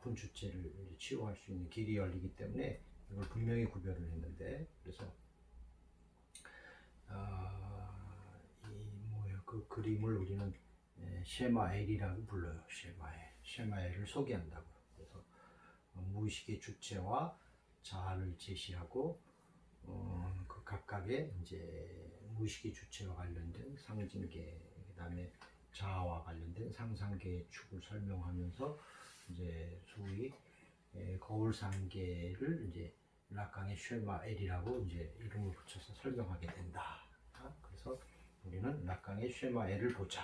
높은 주체를 치유할 수 있는 길이 열리기 때문에 이걸 분명히 구별을 했는데, 그래서 그 그림을 우리는 쉐마엘이라고 불러요. 쉐마엘을 소개한다고. 그래서 무의식의 주체와 자아를 제시하고 그 각각의 이제 무의식의 주체와 관련된 상징계, 그다음에 자아와 관련된 상상계의 축을 설명하면서 이제 소위 거울상계를 이제 라강의 쉐마엘이라고 이제 이름을 붙여서 설명하게 된다. 그래서 우리는 라강의 쉐마엘을 보자.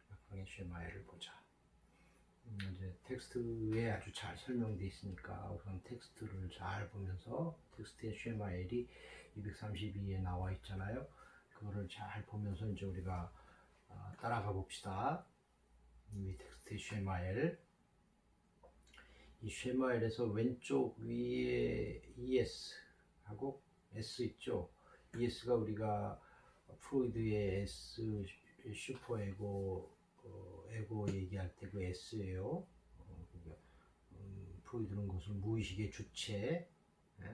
라강의 쉐마엘을 보자. 이제 텍스트에 아주 잘 설명되어 있으니까 우선 텍스트를 잘 보면서, 텍스트의 쉐마엘이 232에 나와 있잖아요. 그거를 잘 보면서 이제 우리가 따라가 봅시다. 이 텍스트의 쉐마엘. 이 쉐마엘에서 왼쪽 위에 ES 하고 S 있죠. ES가 우리가 프로이드의 S 슈퍼에고 에고 얘기할 때 그 S예요. 그러니까, 프로이드는 그것을 무의식의 주체,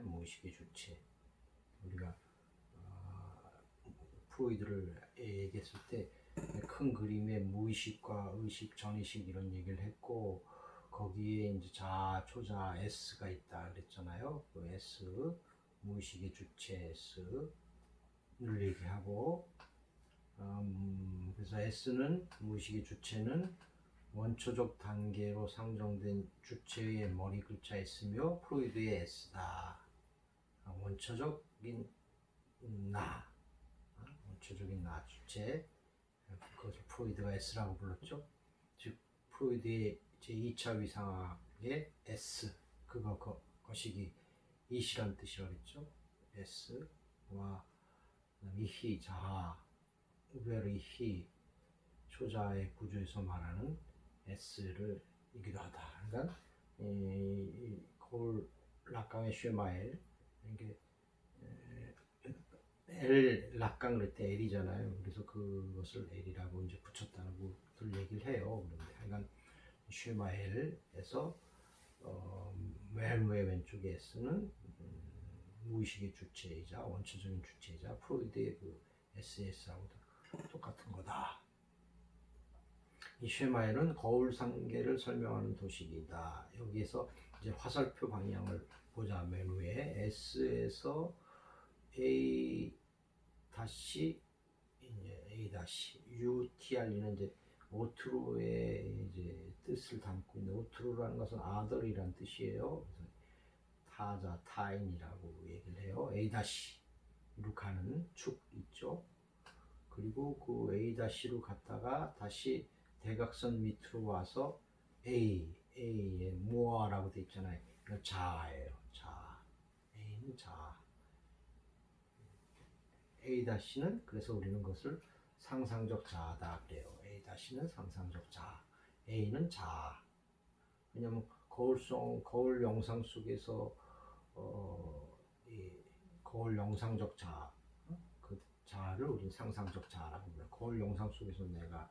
무의식의 주체. 우리가 프로이드를 얘기했을 때 큰 그림의 무의식과 의식, 전의식 이런 얘기를 했고, 거기에 이제 자아, 초자, S가 있다 그랬잖아요. 그 S, 무의식의 주체 S를 얘기하고, 그래서 S는, 무의식의 주체는 원초적 단계로 상정된 주체의 머리 글자 S며 프로이드의 S다. 원초적인 나, 원초적인 나 주체, 그것을 프로이드가 S라고 불렀죠. 즉 프로이드의 제2차 위상학의 S, 거시기 이시란 뜻이라겠죠. S와 이히, 자아, 우베르 히, 초자의 구조에서 말하는 S를 이기도 하다. 그러니까 거울 락강의 쉐마엘, 이게 L 락강 그럴 때 L이잖아요. 그래서 그것을 L이라고 이제 붙였다는 것을 얘기를 해요. 그런데 하여간 쉐마엘에서 맨 왼쪽에 S는 무의식의 주체이자 원초적인 주체이자 프로이드의 그 SS하고 똑같은 거다. 이 쉐마엘은 거울상계를 설명하는 도식이다. 여기에서 이제 화살표 방향을 보자. 맨 위에 S에서 A 다시 A 다시 UTR는 이제 오트로의 이제 뜻을 담고 있는, 오트로라는 것은 아들이란 뜻이에요. 그래서 타자, 타인이라고 얘기를 해요. A 다시로 가는 축 있죠. 그리고 그 A 다시로 갔다가 다시 대각선 밑으로 와서 A에 모아라고 돼 있잖아요. 이거 자아예요. 자아. A는 자아. A-는 그래서 우리는 그것을 상상적 자아다 그래요. A-는 상상적 자아. A는 자아. 왜냐면 거울 영상 속에서 이 거울 영상적 자아, 그 자아를 우리는 상상적 자아라고 불러요. 거울 영상 속에서 내가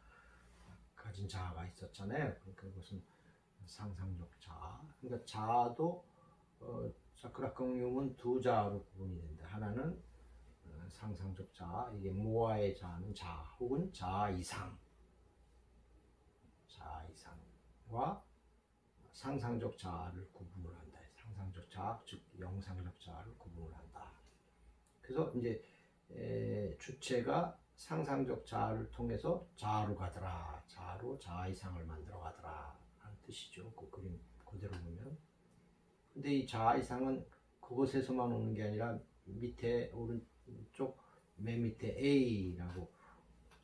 가진 자아가 있었잖아요. 그러니까 그것은 상상적 자아. 그러니까 자아도 자크라강용은 두 자아로 구분이 된다. 하나는 상상적 자아, 이게 모아의 자아는 자아 혹은 자아 이상과 상상적 자아를 구분을 한다. 상상적 자아, 즉 영상적 자아를 구분을 한다. 그래서 이제 주체가 상상적 자아를 통해서 자아로 가더라, 자아로 자아 이상을 만들어 가더라 하는 뜻이죠. 그 그림 그대로 보면. 근데 이 자아 이상은 그것에서만 오는 게 아니라 밑에 오른쪽 맨 밑에 A라고,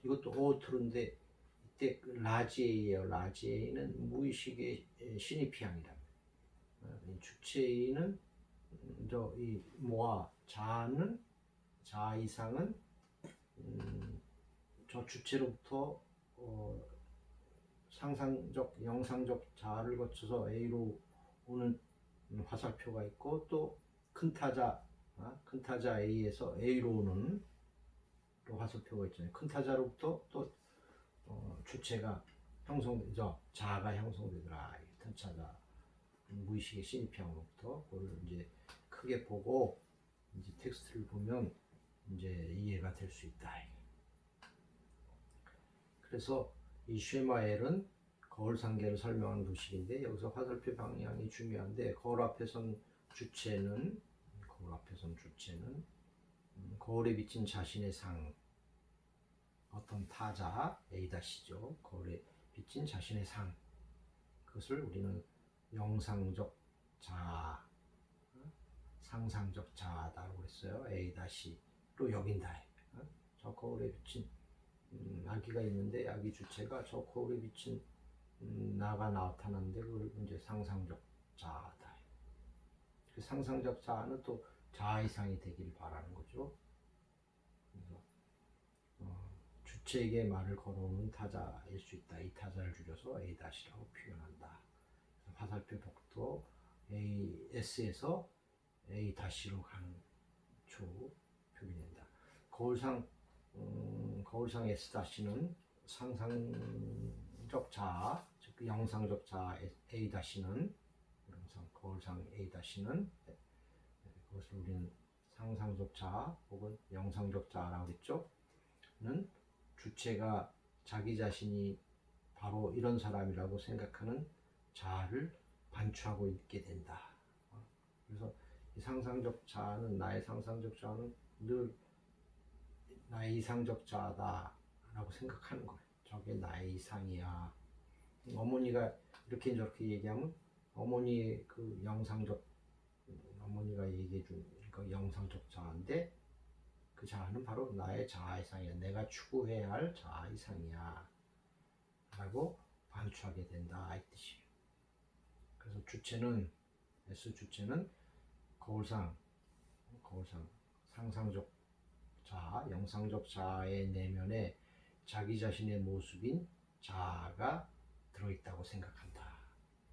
이것도 오트로인데 이때 라지 A예요. 라지 A는 무의식의 신입피양이라. 주체는 이 모아, 자아는, 자아 이상은 저 주체로부터 상상적, 영상적 자아를 거쳐서 A로 오는 화살표가 있고, 또 큰 타자 A에서 A로 오는 또 화살표가 있잖아요. 큰 타자로부터 또 주체가 형성되죠. 자아가 형성되더라. 편차자 무의식의 진입형으로부터 그걸 이제 크게 보고 이제 텍스트를 보면 이제 이해가 될 수 있다. 그래서 이 쉐마엘은 거울 상계를 설명하는 도식인데 여기서 화살표 방향이 중요한데 거울 앞에선 주체는 거울에 비친 자신의 상 어떤 타자 A'죠. 거울에 비친 자신의 상 그것을 우리는 영상적 자아, 상상적 자아다라고 그랬어요. A-로 여긴다. 저 거울에 비친 아기가 있는데 아기 주체가 저 거울에 비친 나가 나타나는데 그걸 이제 상상적 자아다. 그 상상적 자아는 또 자아 이상이 되기를 바라는 거죠. 그래서 주체에게 말을 걸어오는 타자일 수 있다. 이 타자를 줄여서 A-라고 표현한다. 화살표 복도 S에서 A-로 가는 초 표기된다. 거울상 S-는 상상적 자아, 즉 영상적 자아 A-는 거울상 A-는 그것을 우리는 상상적 자아 혹은 영상적 자아라고 했죠. 는 주체가 자기 자신이 바로 이런 사람이라고 생각하는 자아를 반추하고 있게 된다. 그래서 이 상상적 자아는 나의 상상적 자아는 늘 나의 이상적 자아다라고 생각하는 거예요. 저게 나의 이상이야. 어머니가 이렇게 저렇게 얘기하면 어머니의 그 어머니가 얘기해 준 그 영상적 자아인데 그 자아는 바로 나의 자아 이상이야. 내가 추구해야 할 자아 이상이야. 라고 반추하게 된다. 이 뜻이에요. 그래서 S주체는 거울상, 상상적 자아, 영상적 자아의 내면에 자기 자신의 모습인 자아가 들어있다고 생각한다.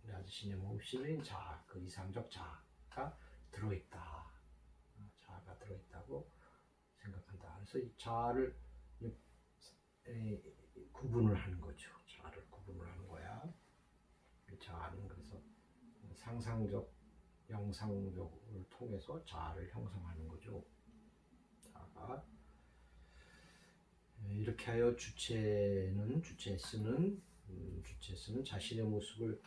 내 자신의 모습인 자아, 그 이상적 자아가 들어있다. 자아가 들어있다고 생각한다. 그래서 이 자아를 구분을 하는 거죠. 자아를 구분을 하는 거야. 이 자아는 그래서 상상적, 영상적을 통해서 자아를 형성하는 거죠. 자아가 이렇게 하여 주체 S는 자신의 모습을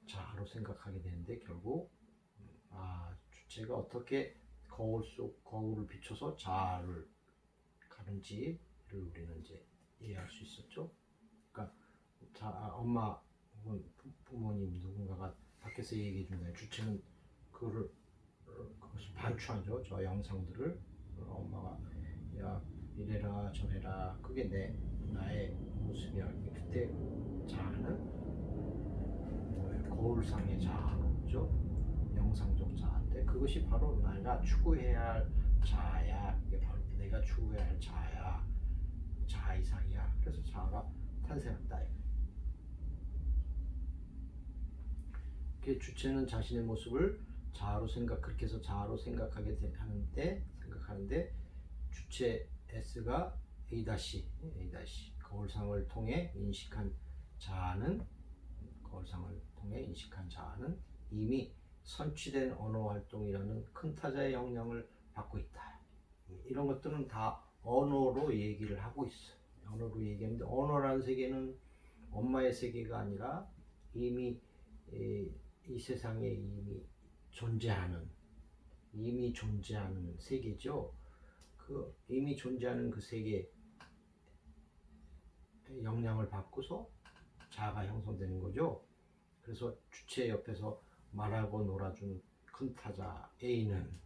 자아로 생각하게 되는데 결국 주체가 어떻게 거울을 비춰서 자아를 가는지를 우리는 이제 이해할 수 있었죠. 그러니까 엄마 혹은 부모님 누군가가 밖에서 얘기해 준다. 주체는 그것을 반추하죠. 저 영상들을 엄마가 야 이래라 저래라 그게 나의 모습이야. 그때 자아는 거울상의 자아죠. 영상적 자아인데 그것이 바로 내가 추구해야 할 자아야. 이게 바로 내가 추구해야 할 자아야. 자아 이상이야. 그래서 자아가 탄생한다. 주체는 자신의 모습을 그렇게 해서 자아로 생각하는데 주체 S가 A- 거울상을 통해 인식한 자아는 이미 선취된 언어 활동이라는 큰 타자의 영향을 받고 있다. 이런 것들은 다 언어로 얘기를 하고 있어. 언어로 얘기하는데 언어라는 세계는 엄마의 세계가 아니라 이미 이 세상에 이미 존재하는 세계죠. 그 이미 존재하는 그 세계에 영향을 받고서 자아가 형성되는 거죠. 그래서 주체 옆에서 말하고 놀아준 큰 타자 A는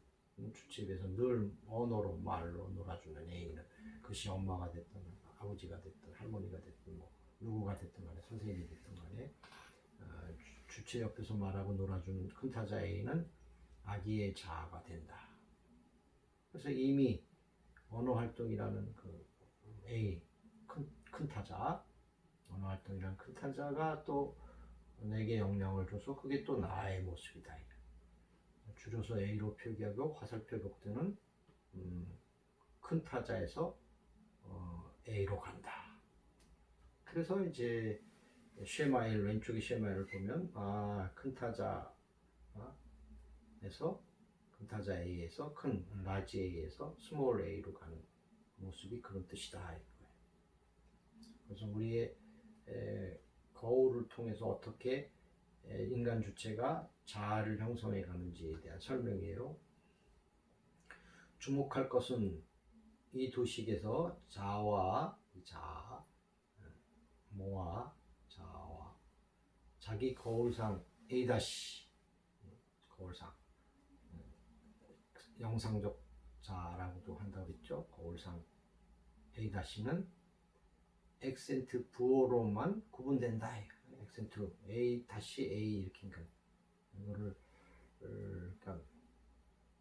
주체 옆에서 늘 언어로 말로 놀아주는 A는 그것이 엄마가 됐든 아버지가 됐든 할머니가 됐든 뭐 누구가 됐든 간에 선생님이 됐든 간에 주체 옆에서 말하고 놀아주는 큰 타자 A는 아기의 자아가 된다. 그래서 이미 언어 활동이라는 그 A 큰 타자 언어 활동이라는 큰 타자가 또 내게 영향을 줘서 그게 또 나의 모습이다. 줄여서 A로 표기하고 화살표 복대는 큰 타자에서 A로 간다. 그래서 이제 쉐마 L 왼쪽에 쉐마 L을 보면 큰 타자에서 큰 타자 A에서 큰 라지 A에서 스몰 A로 가는 모습이 그런 뜻이다 이거예요. 그래서 우리의 거울을 통해서 어떻게 인간 주체가 자아를 형성해 가는지에 대한 설명이에요. 주목할 것은 이 도식에서 자와 자아, 모아 자아와 자기 거울상 A 거울상 영상적 자라고도 한다고 했죠. 거울상 A-는 액센트 부호로만 구분된다. 액센트 A-A 이렇게 이거를 그러니까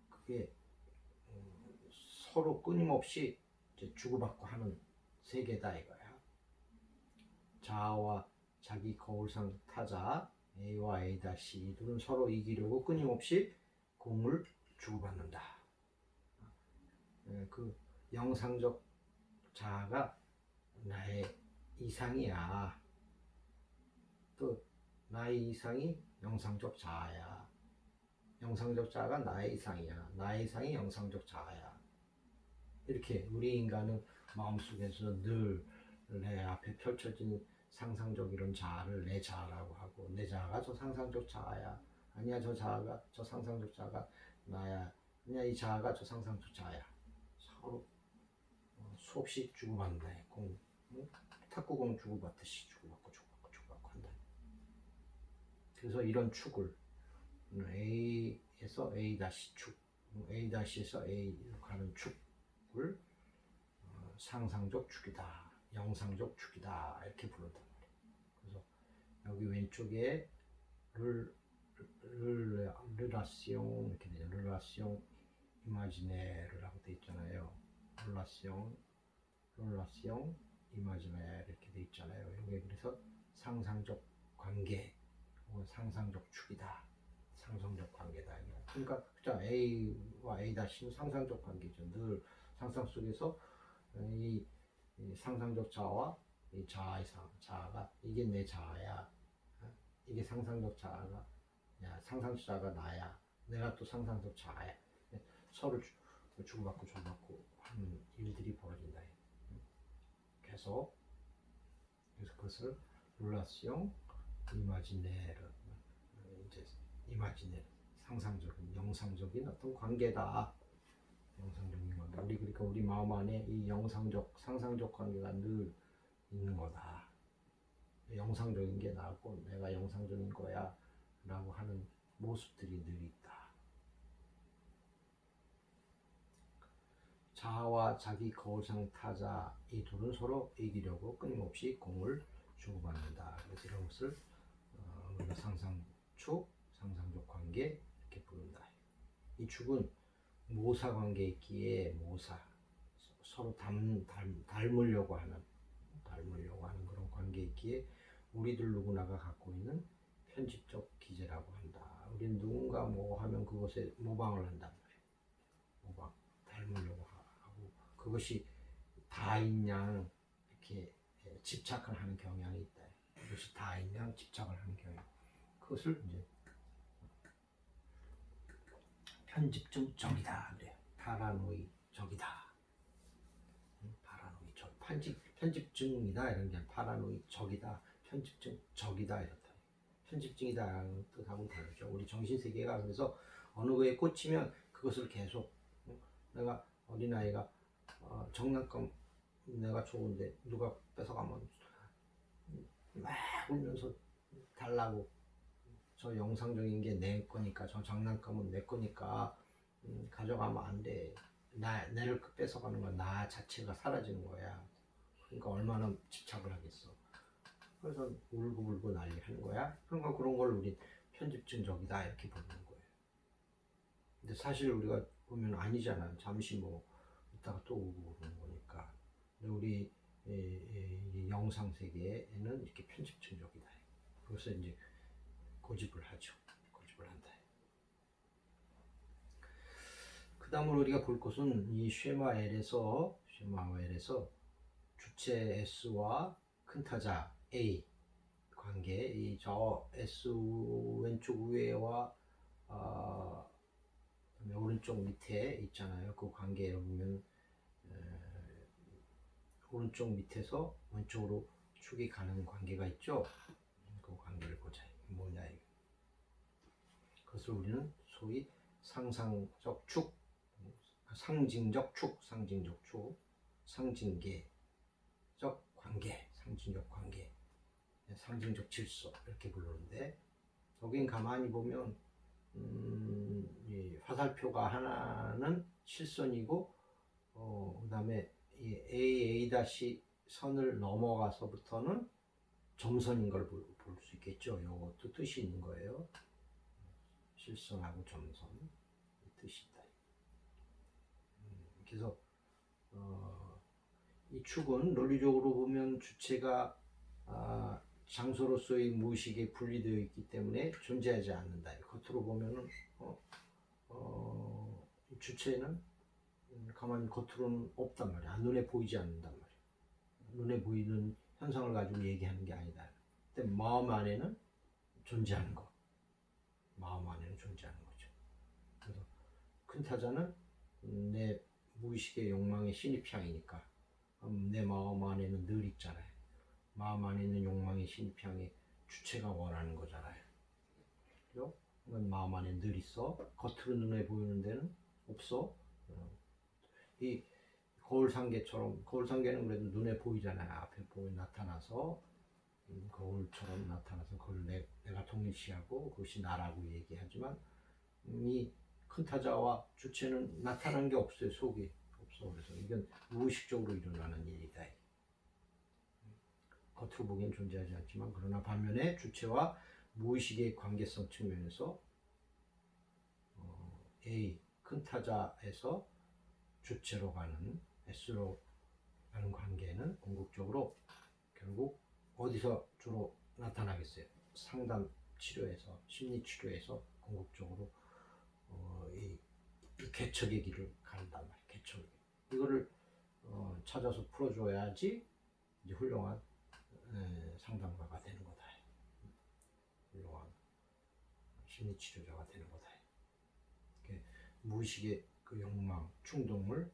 그게 서로 끊임없이 이제 주고받고 하는 세계다 이거야. 자아와 자기 거울상 타자 A와 A- 이 둘은 서로 이기려고 끊임없이 공을 주고받는다. 그 영상적 자아가 나의 이상이야. 또 나의 이상이 영상적 자아야. 영상적 자아가 나의 이상이야. 나의 이상이 영상적 자아야. 이렇게 우리 인간은 마음속에서 늘 내 앞에 펼쳐진 상상적 이런 자아를 내 자아라고 하고, 내 자아가 저 상상적 자아야. 아니야, 저 자아가, 저 상상적 자아가 나야. 아니야, 이 자아가 저 상상적 자아야. 서로 수없이 주고받는다. 공, 탁구공 주고받듯이 주고받고 한다. 그래서 이런 축을 A에서 A-축, A-에서 A로 가는 축을 상상적 축이다, 영상적 축이다 이렇게 부른단 말이에요. 그래서 여기 왼쪽에 르라시옹 이렇게 되죠. 르라시옹 이마지네르라고 돼 있잖아요. 르라시옹 이마지네르 이렇게 돼 있잖아요. 여기 그래서 상상적 관계 혹은 상상적 축이다, 상상적 관계다. 그러니까 그죠. A와 A-는 상상적 관계죠. 늘 상상 속에서 이 상상적 자아와 이 자아가 이게 내 자아야. 이게 상상적 자아가 상상적 자아가 나야. 내가 또 상상적 자아야. 서로 주고받고 하는 일들이 벌어진다. 계속 그래서 그것을 룰라시옹 이마지네르 이제 이마지네르 상상적인 영상적인 어떤 관계다. 영상적인 관계. 그러니까 우리 마음 안에 이 영상적 상상적 관계가 늘 있는 거다. 영상적인 게 나고 내가 영상적인 거야 라고 하는 모습들이 늘 있다. 자아와 자기 거울상 타자 이 둘은 서로 이기려고 끊임없이 공을 주고받는다. 그래서 이런 것을 우리가 상상축, 상상적 관계 이렇게 부른다. 이 축은 모사 관계에 있기에 서로 닮으려고 하는 그런 관계에 있기에 우리들 누구나가 갖고 있는 편집적 기제라고 한다. 우리는 누군가 뭐 하면 그것에 모방을 한단 말이에요. 모방, 닮으려고 하고 그것이 다인 양 이렇게 집착을 하는 경향이 있다. 그것이 다인 양 집착을 하는 경향. 그것을 이제 편집증적이다 그래요. 파라노이적이다. 파라노이적 편집증이다 이런 게 파라노이적이다. 편집증적이다 이렇다. 편집증이다라는 뜻하고 다르죠. 우리 정신세계가 그래서 어느 거에 꽂히면 그것을 계속 내가 어린아이가 장난감 내가 좋은데 누가 뺏어가면 막 울면서 달라고 저 영상적인 게 내 거니까 저 장난감은 내 거니까 가져가면 안 돼. 내를 뺏어가는 건 나 자체가 사라지는 거야. 그러니까 얼마나 집착을 하겠어. 그래서 울고 난리 하는 거야. 그러니까 그런 걸 우리 편집증적이다 이렇게 보는 거예요. 근데 사실 우리가 보면 아니잖아. 잠시 뭐 이따가 또 오고 그러는 거니까. 근데 우리 이 영상 세계에는 이렇게 편집증적이다. 그래서 이제 고집을 하죠. 고집을 한다. 그 다음으로 우리가 볼 것은 이 쉐마 L에서 주체 S와 큰 타자 A 관계, 이 저 S 왼쪽 위에와 그다음에 오른쪽 밑에 있잖아요. 그 관계를 보면 오른쪽 밑에서 왼쪽으로 축이 가는 관계가 있죠. 그 관계를 보자. 뭐냐 이거. 그것을 우리는 소위 상상적 축, 상징적 축, 상징계적 관계, 상징적 관계, 상징적 질서 이렇게 부르는데 여긴 가만히 보면 이 화살표가 하나는 실선이고 그다음에 이 A 다시 선을 넘어가서부터는 점선인 걸 볼 수 있겠죠. 이것도 뜻이 있는 거예요. 실선하고 점선 뜻이 있다. 그래서 이 축은 논리적으로 보면 주체가 장소로서의 무의식에 분리되어 있기 때문에 존재하지 않는다. 겉으로 보면은 주체는 가만히 겉으로는 없단 말이야. 눈에 보이지 않는단 말이야. 눈에 보이는 현상을 가지고 얘기하는 게 아니다. 근데 마음 안에는 존재하는 거. 마음 안에는 존재하는 거죠. 그래서 큰 타자는 내 무의식의 욕망의 신입향이니까 내 마음 안에는 늘 있잖아요. 마음 안에 있는 욕망의 신입향의 주체가 원하는 거잖아요. 그죠? 마음 안에 늘 있어. 겉으로 눈에 보이는 데는 없어. 이 거울상계처럼, 거울상계는 그래도 눈에 보이잖아요. 앞에 보이 나타나서 거울처럼 나타나서 그걸 내가 동일시하고 그것이 나라고 얘기하지만 이 큰 타자와 주체는 나타난 게 없어요. 속이 없어. 그래서 이건 무의식적으로 일어나는 일이다. 겉으로 보기엔 존재하지 않지만 그러나 반면에 주체와 무의식의 관계성 측면에서 A 큰 타자에서 주체로 가는 S로 가는 관계는 궁극적으로 결국 어디서 주로 나타나겠어요? 상담 치료에서, 심리 치료에서 궁극적으로 이 개척의 길을 간단 말이에요. 개척. 이거를 찾아서 풀어줘야지 이제 훌륭한 상담가가 되는 거다. 훌륭한 심리 치료자가 되는 거다. 무의식의 그 욕망, 충동을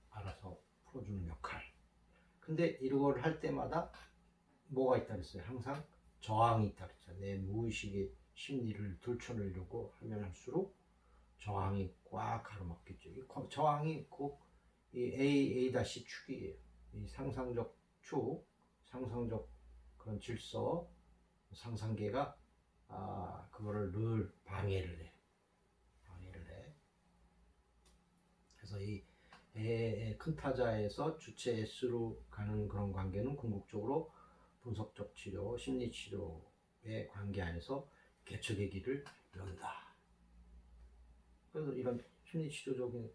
알아서 풀어주는 역할. 근데 이걸 할 때마다 뭐가 있다 그랬어요? 항상 저항이 있다 그랬죠. 내 무의식의 심리를 들춰내려고 하면 할수록 저항이 꽉 가로막겠죠. 이 저항이 꼭 이 A-축이에요. 이 상상적 축, 상상적 그런 질서, 상상계가 그거를 늘 방해를 해. 그래서 이 큰 타자에서 주체 S로 가는 그런 관계는 궁극적으로 분석적 치료, 심리 치료의 관계 안에서 개척의 길을 연다. 그래서 이런 심리 치료적인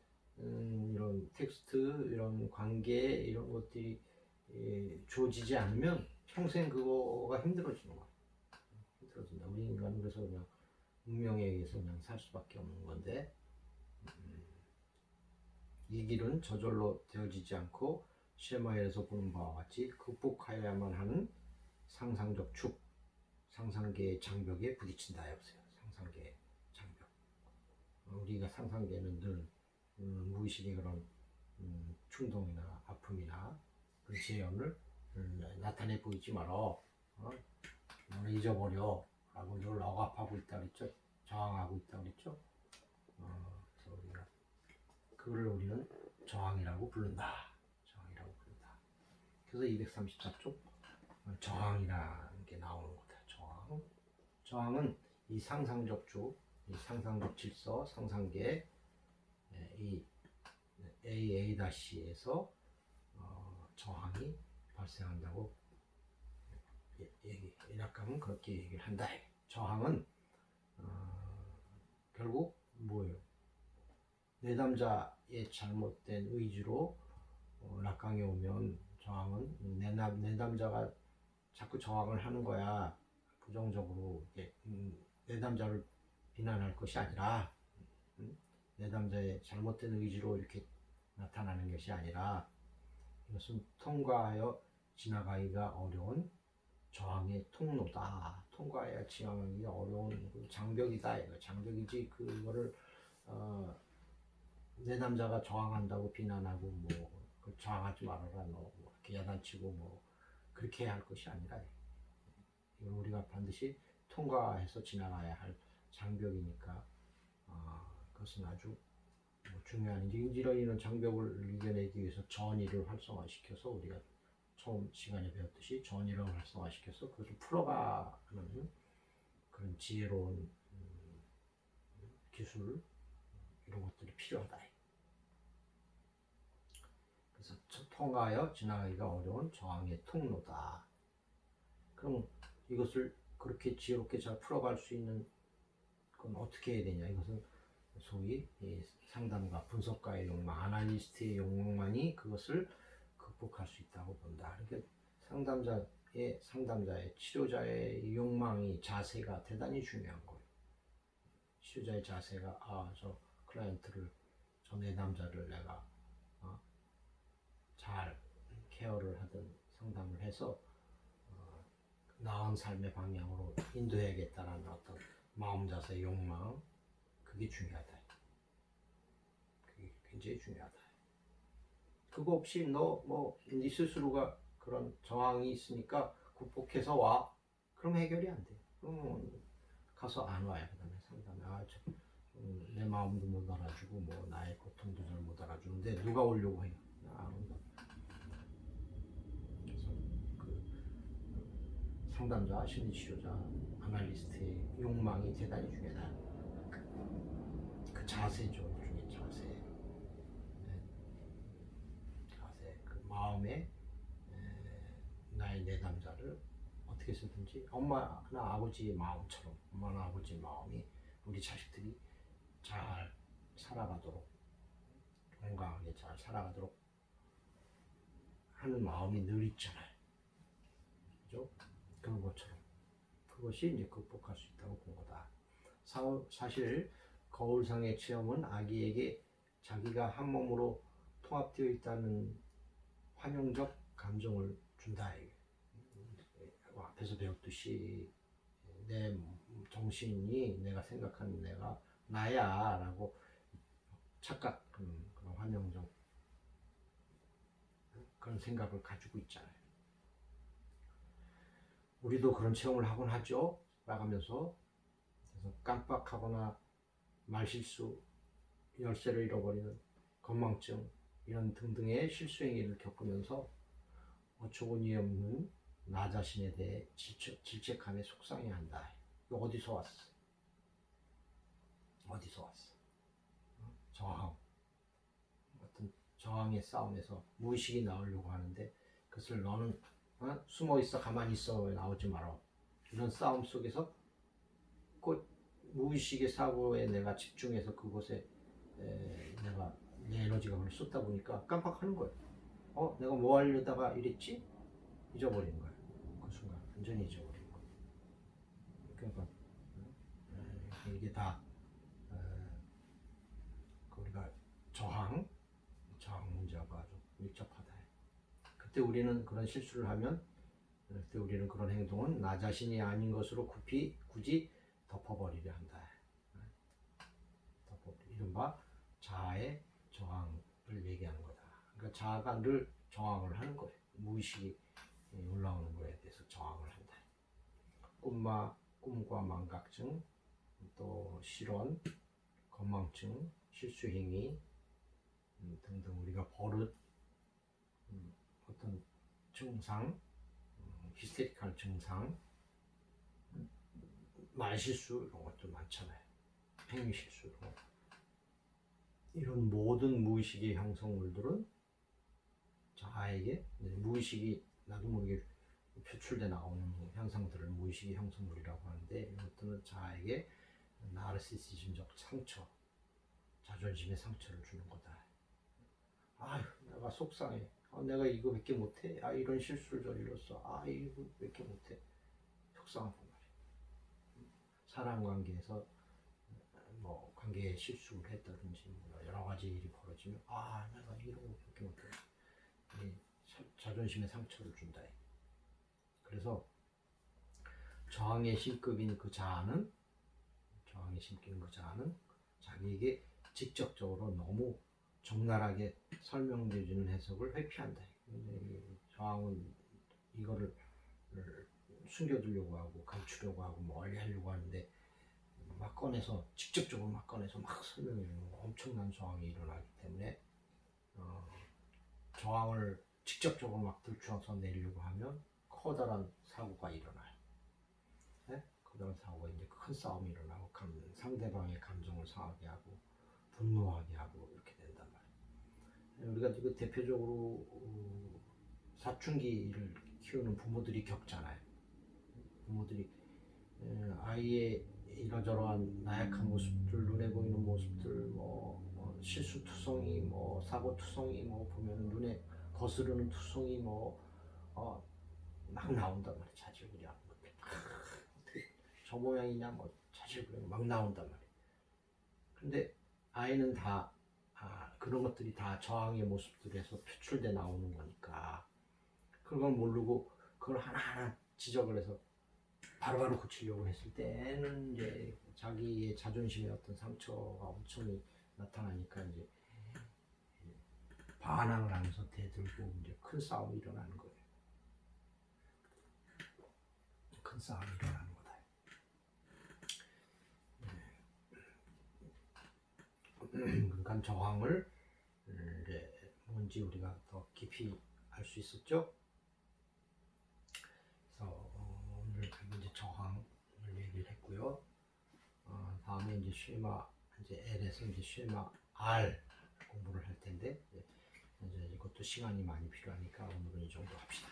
이런 텍스트, 이런 관계, 이런 것들이 주어지지 않으면 평생 그거가 힘들어지는 거야. 힘들어진다. 우리 인간은 그래서 그냥 운명에 의해서 그냥 살 수밖에 없는 건데 이 길은 저절로 되어지지 않고 쉐마에서 보는 바와 같이 극복하여야만 하는 상상적 축, 상상계의 장벽에 부딪힌다 해보세요. 상상계의 장벽. 우리가 상상계는 늘 무의식의 그런 충동이나 아픔이나 그 재현을 나타내 보이지 말어. 너는 잊어버려. 라고 늘 억압하고 있다 그랬죠. 저항하고 있다 그랬죠. 그래서 우리가 그걸 우리는 저항이라고 부른다. 저항이라고 부른다. 그래서 234쪽 저항이라는 게 나오는 거다. 저항. 저항은 이 상상적 주, 이 상상적 질서, 상상계, 이 A-에서 저항이 발생한다고 인학감은 그렇게 얘기를 한다. 저항은 결국 뭐예요? 내담자의 잘못된 의지로 낙강에 오면 저항은 내담자가 자꾸 저항을 하는 거야. 부정적으로 내담자를 비난할 것이 아니라 내담자의 잘못된 의지로 이렇게 나타나는 것이 아니라 이것은 통과하여 지나가기가 어려운 저항의 통로다. 통과해야 지향하기 어려운 그 장벽이다. 이거 장벽이지 그거를 내 남자가 저항한다고 비난하고 그 저항하지 말아라 너뭐 이렇게 야단치고 그렇게 해야 할 것이 아니라 이걸 우리가 반드시 통과해서 지나가야 할 장벽이니까 그것은 아주 중요한 이런 장벽을 이겨내기 위해서 전의를 활성화시켜서 우리가 처음 시간에 배웠듯이 전의를 활성화시켜서 그것을 풀어가는 그런 지혜로운 기술 이런 것들이 필요하다. 그래서 통과하여 지나가기가 어려운 저항의 통로다. 그럼 이것을 그렇게 지혜롭게 잘 풀어갈 수 있는 건 어떻게 해야 되냐? 이것은 소위 상담가, 분석가의 욕망, 아날리스트의 욕망만이 그것을 극복할 수 있다고 본다. 그러니까 상담자의 치료자의 욕망이 자세가 대단히 중요한 거예요. 치료자의 자세가 저 클라이언트를 저 내담자를 내가 잘 케어를 하든 상담을 해서 나은 삶의 방향으로 인도해야겠다라는 어떤 마음 자세, 욕망 그게 중요하다. 그게 굉장히 중요하다. 그거 없이 네 스스로가 그런 저항이 있으니까 극복해서 와. 그럼 해결이 안 돼. 그러면 가서 안 와요. 그다음에 상담에 내 마음도 못 알아주고 나의 고통도 잘 못 알아주는데 누가 오려고 해요. 안 온다. 그래서 그 상담자, 심리치료자, 아날리스트의 욕망이 대단히 중요하다. 그 자세죠. 중에 자세. 자세. 그 마음에 나의 내담자를 어떻게 쓰든지 엄마나 아버지의 마음처럼 엄마나 아버지의 마음이 우리 자식들이 잘 살아가도록 건강하게 잘 살아가도록 하는 마음이 늘 있잖아요. 그죠? 그런 것처럼 그것이 이제 극복할 수 있다고 본 거다. 사실 거울상의 체험은 아기에게 자기가 한 몸으로 통합되어 있다는 환영적 감정을 준다. 앞에서 배웠듯이 내 정신이 내가 생각하는 내가 나야 라고 착각하는 그런 환영적 그런 생각을 가지고 있잖아요. 우리도 그런 체험을 하곤 하죠. 나가면서 그래서 깜빡하거나 말실수, 열쇠를 잃어버리는 건망증 이런 등등의 실수행위를 겪으면서 어처구니 없는 나 자신에 대해 질책함에 속상해한다. 이거 어디서 왔어? 어디서 왔어? 저항. 어떤 저항의 싸움에서 무의식이 나오려고 하는데 그것을 너는 숨어 있어 가만히 있어 나오지 마라. 이런 싸움 속에서 꼭 무의식의 사고에 내가 집중해서 그곳에 내가 내 에너지가 그걸 쏟다 보니까 깜빡하는 거예요. 내가 뭐 하려다가 이랬지? 잊어버린 거예요. 그 순간 완전히 잊어버린 거예요. 그러니까 이게 다 우리가 저항 문제하고 아주 밀접하다. 그때 우리는 그런 실수를 하면 그때 우리는 그런 행동은 나 자신이 아닌 것으로 굳이 덮어버리려 한다. 이른바 자아의 저항을 얘기하는 거다. 그러니까 자아가 늘 저항을 하는 거예요. 무의식이 올라오는 거에 대해서 저항을 한다. 꿈과 망각증, 또 실언, 건망증, 실수행위 등등 우리가 버릇, 어떤 증상, 히스테리컬 증상, 말실수 이런 것도 많잖아요. 행위실수 이런 모든 무의식의 형성물들은 자아에게 무의식이 나도 모르게 표출돼 나오는 현상들을 무의식의 형성물이라고 하는데 이것들은 자아에게 나르시시즘적 상처, 자존심의 상처를 주는 거다. 아휴 내가 속상해. 내가 이거밖에 못해. 이런 실수를 저질렀어. 이거밖에 못해. 속상하단 말이야. 사람 관계에서 관계에 실수를 했다든지 여러 가지 일이 벌어지면 내가 이런 거밖에 못해. 자존심의 상처를 준다. 그래서 저항의 신급인 그 자아는 자기에게 직접적으로 너무 적나라하게 설명해주는 해석을 회피한다. 이 저항은 이거를 숨겨두려고 하고 감추려고 하고 멀리 하려고 하는데 막 꺼내서 직접적으로 막 꺼내서 막 설명해주는 엄청난 저항이 일어나기 때문에 저항을 직접적으로 막 들추어서 내려고 하면 커다란 사고가 일어나요. 네? 커다란 사고가 이제 큰 싸움이 일어나고 상대방의 감정을 상하게 하고 분노하게 하고 이렇게 된단 말이에요. 우리가 지금 대표적으로 사춘기를 키우는 부모들이 겪잖아요. 부모들이 아이의 이러저러한 나약한 모습들, 눈에 보이는 모습들, 실수투성이, 사고투성이, 보면 눈에 거스르는 투성이, 막 나온단 말이야. 자질구레한 거. 저 모양이냐, 자질구레한 막 나온단 말이야. 근데 아이는 다 그런 것들이 다 저항의 모습들에서 표출돼 나오는 거니까 그걸 모르고 그걸 하나하나 지적을 해서 바로바로 고치려고 했을 때는 이제 자기의 자존심의 어떤 상처가 엄청 나타나니까 이제 반항을 하면서 대들고 이제 큰 싸움이 일어나는 거예요. 큰 싸움이 일어나는 거다. 그러니까 저항을 이제 뭔지 우리가 더 깊이 알 수 있었죠. 그래서 오늘 이제 저항을 얘기를 했고요. 다음에 이제 쉐마 이제 L에서 이제 쉐마 R 공부를 할 텐데 이제 이것도 시간이 많이 필요하니까 오늘은 이 정도 합시다.